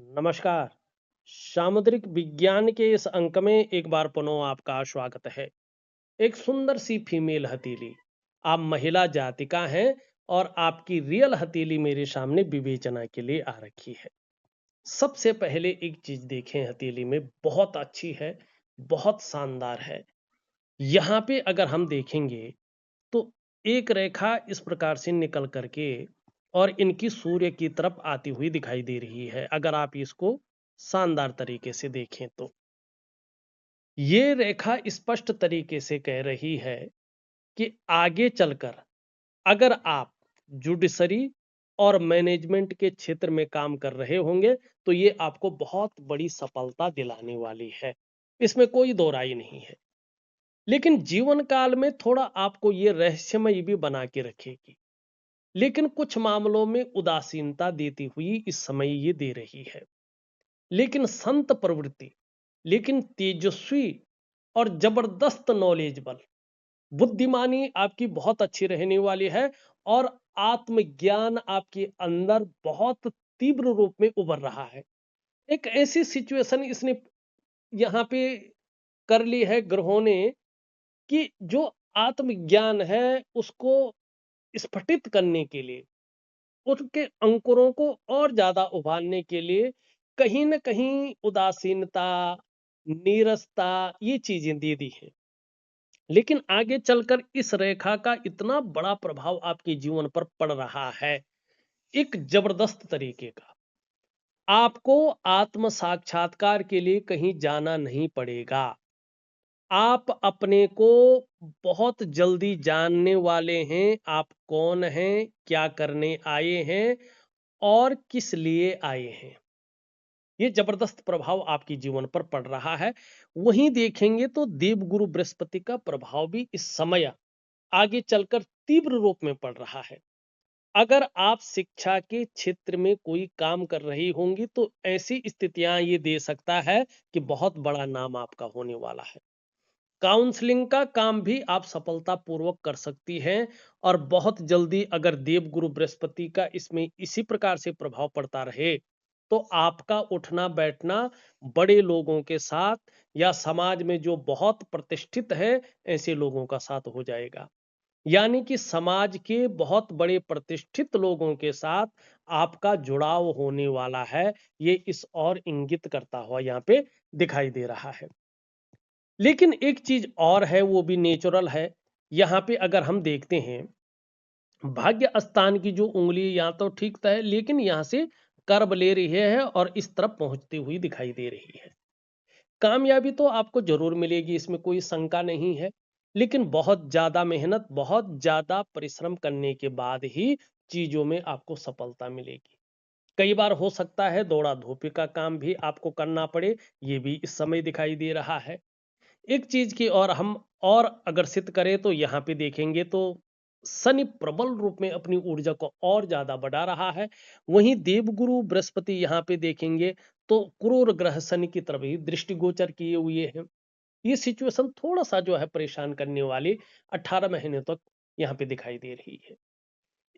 नमस्कार। सामुद्रिक विज्ञान के इस अंक में एक बार पुनः आपका स्वागत है। एक सुंदर सी फीमेल हथेली। आप महिला जातिका हैं और आपकी रियल हथेली मेरे सामने विवेचना के लिए आ रखी है। सबसे पहले एक चीज देखें, हथेली में बहुत अच्छी है, बहुत शानदार है। यहाँ पे अगर हम देखेंगे तो एक रेखा इस प्रकार से निकल करके और इनकी सूर्य की तरफ आती हुई दिखाई दे रही है। अगर आप इसको शानदार तरीके से देखें तो ये रेखा स्पष्ट तरीके से कह रही है कि आगे चलकर अगर आप जुडिशरी और मैनेजमेंट के क्षेत्र में काम कर रहे होंगे तो ये आपको बहुत बड़ी सफलता दिलाने वाली है। इसमें कोई दो राय नहीं है। लेकिन जीवन काल में थोड़ा आपको ये रहस्यमय भी बना के रखेगी। लेकिन कुछ मामलों में उदासीनता देती हुई इस समय ये दे रही है। लेकिन संत प्रवृत्ति, लेकिन तेजस्वी और जबरदस्त नॉलेजेबल, बुद्धिमानी आपकी बहुत अच्छी रहने वाली है और आत्मज्ञान आपके अंदर बहुत तीव्र रूप में उभर रहा है। एक ऐसी सिचुएशन इसने यहाँ पे कर ली है ग्रहों ने कि जो आत्मज्ञान है उसको स्फटित करने के लिए, उनके अंकुरों को और ज्यादा उभारने के लिए कहीं न कहीं उदासीनता, नीरसता ये चीजें दे दी हैं। लेकिन आगे चलकर इस रेखा का इतना बड़ा प्रभाव आपके जीवन पर पड़ रहा है, एक जबरदस्त तरीके का। आपको आत्म साक्षात्कार के लिए कहीं जाना नहीं पड़ेगा। आप अपने को बहुत जल्दी जानने वाले हैं, आप कौन हैं, क्या करने आए हैं और किस लिए आए हैं। ये जबरदस्त प्रभाव आपके जीवन पर पड़ रहा है। वहीं देखेंगे तो देवगुरु बृहस्पति का प्रभाव भी इस समय आगे चलकर तीव्र रूप में पड़ रहा है। अगर आप शिक्षा के क्षेत्र में कोई काम कर रही होंगी तो ऐसी स्थितियां ये दे सकता है कि बहुत बड़ा नाम आपका होने वाला है। काउंसलिंग का काम भी आप सफलतापूर्वक कर सकती हैं और बहुत जल्दी अगर देवगुरु बृहस्पति का इसमें इसी प्रकार से प्रभाव पड़ता रहे तो आपका उठना बैठना बड़े लोगों के साथ या समाज में जो बहुत प्रतिष्ठित है ऐसे लोगों का साथ हो जाएगा। यानी कि समाज के बहुत बड़े प्रतिष्ठित लोगों के साथ आपका जुड़ाव होने वाला है। ये इस और इंगित करता हुआ यहाँ पे दिखाई दे रहा है। लेकिन एक चीज और है, वो भी नेचुरल है। यहाँ पे अगर हम देखते हैं भाग्य स्थान की जो उंगली यहाँ तो ठीक है, लेकिन यहाँ से कर्व ले रही है और इस तरफ पहुंचती हुई दिखाई दे रही है। कामयाबी तो आपको जरूर मिलेगी, इसमें कोई शंका नहीं है। लेकिन बहुत ज्यादा मेहनत, बहुत ज्यादा परिश्रम करने के बाद ही चीजों में आपको सफलता मिलेगी। कई बार हो सकता है दौड़ा धूपी का काम भी आपको करना पड़े, ये भी इस समय दिखाई दे रहा है। एक चीज की और हम और अगर सिद्ध करें तो यहाँ पे देखेंगे तो शनि प्रबल रूप में अपनी ऊर्जा को और ज्यादा बढ़ा रहा है। वहीं देवगुरु बृहस्पति यहाँ पे देखेंगे तो क्रूर ग्रह शनि की तरफ ही दृष्टिगोचर किए हुए हैं। ये सिचुएशन थोड़ा सा जो है परेशान करने वाली 18 महीने तक यहाँ पे दिखाई दे रही है।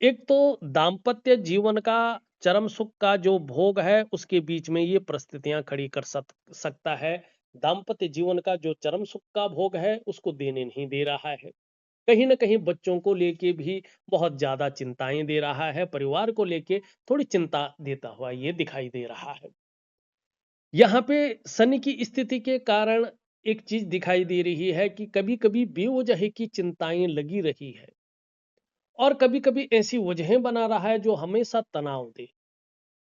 एक तो दाम्पत्य जीवन का चरम सुख का जो भोग है उसके बीच में ये परिस्थितियां खड़ी कर सकता है। दाम्पत्य जीवन का जो चरम सुख का भोग है उसको देने नहीं दे रहा है। कहीं ना कहीं बच्चों को लेके भी बहुत ज्यादा चिंताएं दे रहा है, परिवार को लेके थोड़ी चिंता देता हुआ ये दिखाई दे रहा है। यहाँ पे शनि की स्थिति के कारण एक चीज दिखाई दे रही है कि कभी कभी बेवजह की चिंताएं लगी रही है और कभी-कभी ऐसी वजहें बना रहा है जो हमेशा तनाव दे।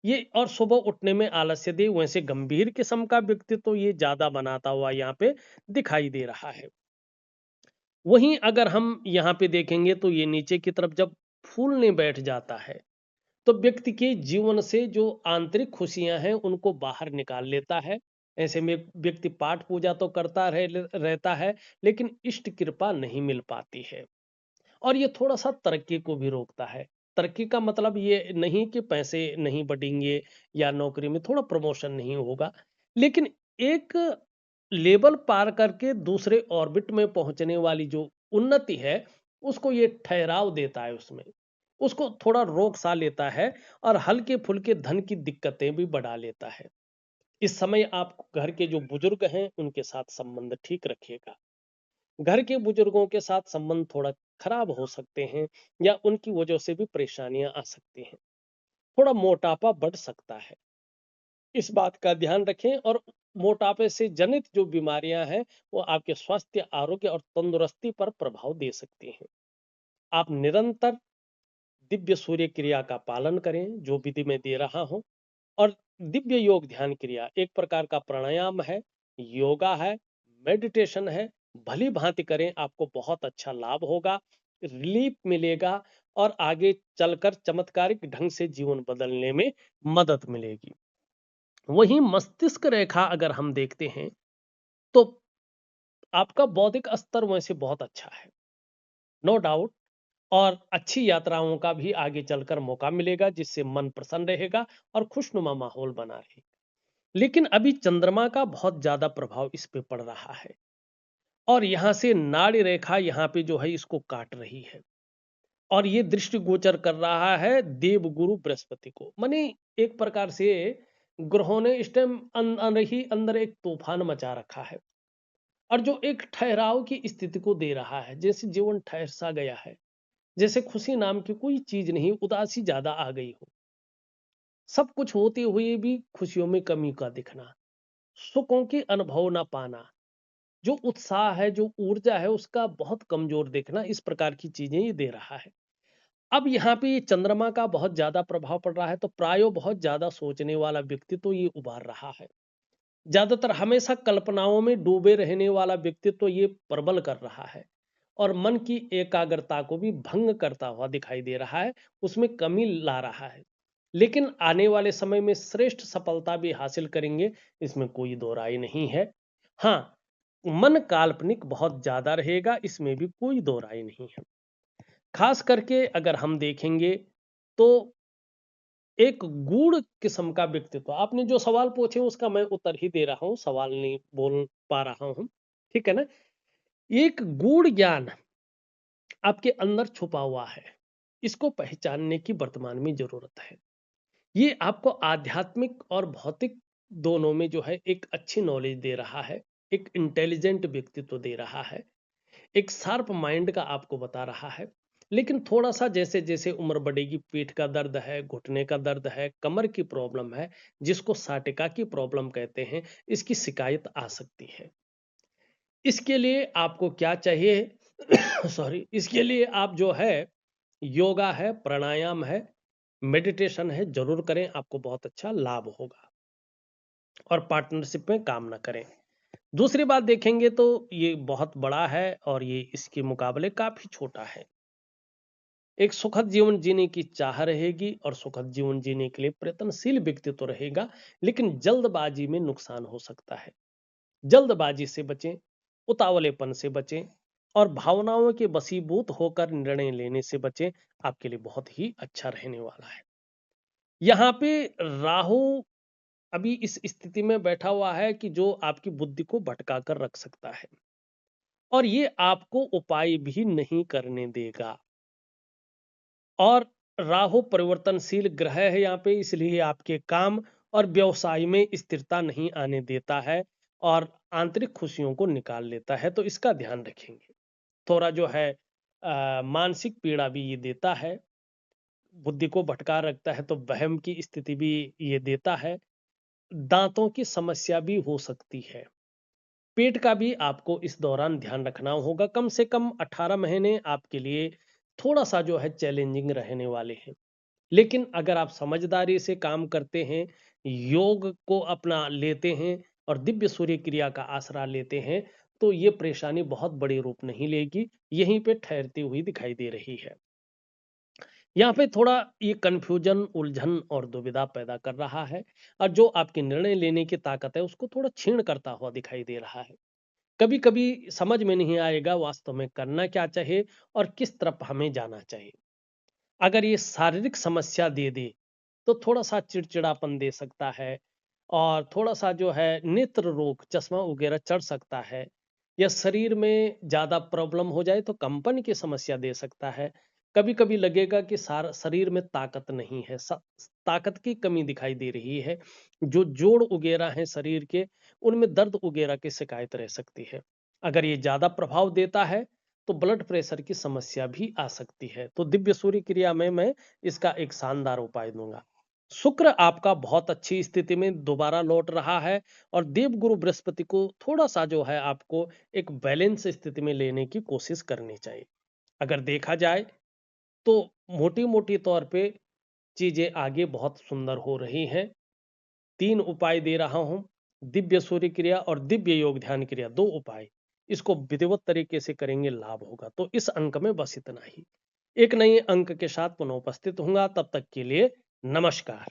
ये और सुबह उठने में आलस्य दे, वैसे गंभीर किस्म का व्यक्ति तो ये ज्यादा बनाता हुआ यहाँ पे दिखाई दे रहा है। वहीं अगर हम यहाँ पे देखेंगे तो ये नीचे की तरफ जब फूलने बैठ जाता है तो व्यक्ति के जीवन से जो आंतरिक खुशियां हैं उनको बाहर निकाल लेता है। ऐसे में व्यक्ति पाठ पूजा तो करता रहता है, लेकिन इष्ट कृपा नहीं मिल पाती है और ये थोड़ा-सा तरक्की को भी रोकता है। तरक्की का मतलब ये नहीं कि पैसे नहीं बढ़ेंगे या नौकरी में थोड़ा प्रमोशन नहीं होगा, लेकिन एक लेवल पार करके दूसरे ऑर्बिट में पहुँचने वाली जो उन्नति है, उसको ये ठहराव देता है उसमें। उसको थोड़ा रोक सा लेता है और हल्के फुल्के धन की दिक्कतें भी बढ़ा लेता है। इस समय आप घर के जो बुजुर्ग हैं उनके साथ संबंध ठीक रखिएगा। घर के बुजुर्गों के साथ संबंध थोड़ा खराब हो सकते हैं या उनकी वजह से भी परेशानियां आ सकती हैं। थोड़ा मोटापा बढ़ सकता है, इस बात का ध्यान रखें। और मोटापे से जनित जो बीमारियां हैं वो आपके स्वास्थ्य, आरोग्य और तंदुरुस्ती पर प्रभाव दे सकती हैं। आप निरंतर दिव्य सूर्य क्रिया का पालन करें, जो विधि में दे रहा हूं। और दिव्य योग ध्यान क्रिया एक प्रकार का प्राणायाम है, योगा है, मेडिटेशन है। भली भांति करें, आपको बहुत अच्छा लाभ होगा, रिलीफ मिलेगा और आगे चलकर चमत्कारिक ढंग से जीवन बदलने में मदद मिलेगी। वहीं मस्तिष्क रेखा अगर हम देखते हैं तो आपका बौद्धिक स्तर वैसे बहुत अच्छा है, नो डाउट। और अच्छी यात्राओं का भी आगे चलकर मौका मिलेगा, जिससे मन प्रसन्न रहेगा और खुशनुमा माहौल बना रहेगा। लेकिन अभी चंद्रमा का बहुत ज्यादा प्रभाव इस पे पड़ रहा है और यहां से नाड़ी रेखा यहाँ पे जो है इसको काट रही है और ये दृष्टि गोचर कर रहा है देवगुरु बृहस्पति को। माने एक प्रकार से ग्रहों ने इस टाइम अंदर एक तूफान मचा रखा है और जो एक ठहराव की स्थिति को दे रहा है, जैसे जीवन ठहर सा गया है, जैसे खुशी नाम की कोई चीज नहीं, उदासी ज्यादा आ गई हो। सब कुछ होते हुए भी खुशियों में कमी का दिखना, सुखों की अनुभव ना पाना, जो उत्साह है, जो ऊर्जा है, उसका बहुत कमजोर देखना, इस प्रकार की चीजें ये दे रहा है। अब यहाँ पे ये चंद्रमा का बहुत ज्यादा प्रभाव पड़ रहा है तो प्रायो बहुत ज्यादा सोचने वाला व्यक्ति तो ये उभार रहा है। ज्यादातर हमेशा कल्पनाओं में डूबे रहने वाला व्यक्ति तो ये प्रबल कर रहा है और मन की एकाग्रता को भी भंग करता हुआ दिखाई दे रहा है, उसमें कमी ला रहा है। लेकिन आने वाले समय में श्रेष्ठ सफलता भी हासिल करेंगे, इसमें कोई दो राय नहीं है। हाँ, मन काल्पनिक बहुत ज्यादा रहेगा, इसमें भी कोई दो राय नहीं है। खास करके अगर हम देखेंगे तो एक गूढ़ किस्म का व्यक्तित्व, आपने जो सवाल पूछे उसका मैं उत्तर ही दे रहा हूं, सवाल नहीं बोल पा रहा हूं, ठीक है ना। एक गूढ़ ज्ञान आपके अंदर छुपा हुआ है, इसको पहचानने की वर्तमान में जरूरत है। ये आपको आध्यात्मिक और भौतिक दोनों में जो है एक अच्छी नॉलेज दे रहा है, एक इंटेलिजेंट व्यक्तित्व दे रहा है, एक शार्प माइंड का आपको बता रहा है। लेकिन थोड़ा सा जैसे जैसे उम्र बढ़ेगी, पीठ का दर्द है, घुटने का दर्द है, कमर की प्रॉब्लम है, जिसको साटिका की प्रॉब्लम कहते हैं, इसकी शिकायत आ सकती है। इसके लिए आपको क्या चाहिए सॉरी, इसके लिए आप जो है योगा है, प्राणायाम है, मेडिटेशन है, जरूर करें, आपको बहुत अच्छा लाभ होगा। और पार्टनरशिप में काम ना करें। दूसरी बात देखेंगे तो ये बहुत बड़ा है और ये इसके मुकाबले काफी छोटा है। एक सुखद जीवन जीने की चाह रहेगी और सुखद जीवन जीने के लिए प्रयत्नशील व्यक्ति तो रहेगा, लेकिन जल्दबाजी में नुकसान हो सकता है। जल्दबाजी से बचें, उतावलेपन से बचें और भावनाओं के वशीभूत होकर निर्णय लेने से बचें, आपके लिए बहुत ही अच्छा रहने वाला है। यहाँ पे राहु अभी इस स्थिति में बैठा हुआ है कि जो आपकी बुद्धि को भटका कर रख सकता है और ये आपको उपाय भी नहीं करने देगा। और राहु परिवर्तनशील ग्रह है यहाँ पे, इसलिए आपके काम और व्यवसाय में स्थिरता नहीं आने देता है और आंतरिक खुशियों को निकाल लेता है, तो इसका ध्यान रखेंगे। थोड़ा जो है मानसिक पीड़ा भी ये देता है, बुद्धि को भटका रखता है तो वहम की स्थिति भी ये देता है। दांतों की समस्या भी हो सकती है। पेट का भी आपको इस दौरान ध्यान रखना होगा। कम से कम 18 महीने आपके लिए थोड़ा सा जो है चैलेंजिंग रहने वाले हैं। लेकिन अगर आप समझदारी से काम करते हैं, योग को अपना लेते हैं और दिव्य सूर्य क्रिया का आसरा लेते हैं, तो ये परेशानी बहुत बड़ी रूप नहीं लेगी, यहीं पे ठहरती हुई दिखाई दे रही है। यहाँ पे थोड़ा ये कंफ्यूजन, उलझन और दुविधा पैदा कर रहा है और जो आपके निर्णय लेने की ताकत है उसको थोड़ा छीण करता हुआ दिखाई दे रहा है। कभी कभी समझ में नहीं आएगा वास्तव में करना क्या चाहिए और किस तरफ हमें जाना चाहिए। अगर ये शारीरिक समस्या दे दे तो थोड़ा सा चिड़चिड़ापन दे सकता है और थोड़ा सा जो है नेत्र रोग, चश्मा वगैरह चढ़ सकता है, या शरीर में ज्यादा प्रॉब्लम हो जाए तो कंपन की समस्या दे सकता है। कभी कभी लगेगा कि शरीर में ताकत नहीं है, ताकत की कमी दिखाई दे रही है, जो जोड़ वगैरह हैं शरीर के, उनमें दर्द वगैरह की शिकायत रह सकती है। अगर ये ज्यादा प्रभाव देता है तो ब्लड प्रेशर की समस्या भी आ सकती है। तो दिव्य सूर्य क्रिया में मैं इसका एक शानदार उपाय दूंगा। शुक्र आपका बहुत अच्छी स्थिति में दोबारा लौट रहा है, और देवगुरु बृहस्पति को थोड़ा सा जो है आपको एक बैलेंस स्थिति में लेने की कोशिश करनी चाहिए। अगर देखा जाए तो मोटी मोटी तौर पे चीजें आगे बहुत सुंदर हो रही हैं। 3 उपाय दे रहा हूं, दिव्य सूर्य क्रिया और दिव्य योग ध्यान क्रिया, 2 उपाय। इसको विधिवत तरीके से करेंगे, लाभ होगा। तो इस अंक में बस इतना ही। एक नए अंक के साथ पुनः उपस्थित होऊंगा, तब तक के लिए नमस्कार।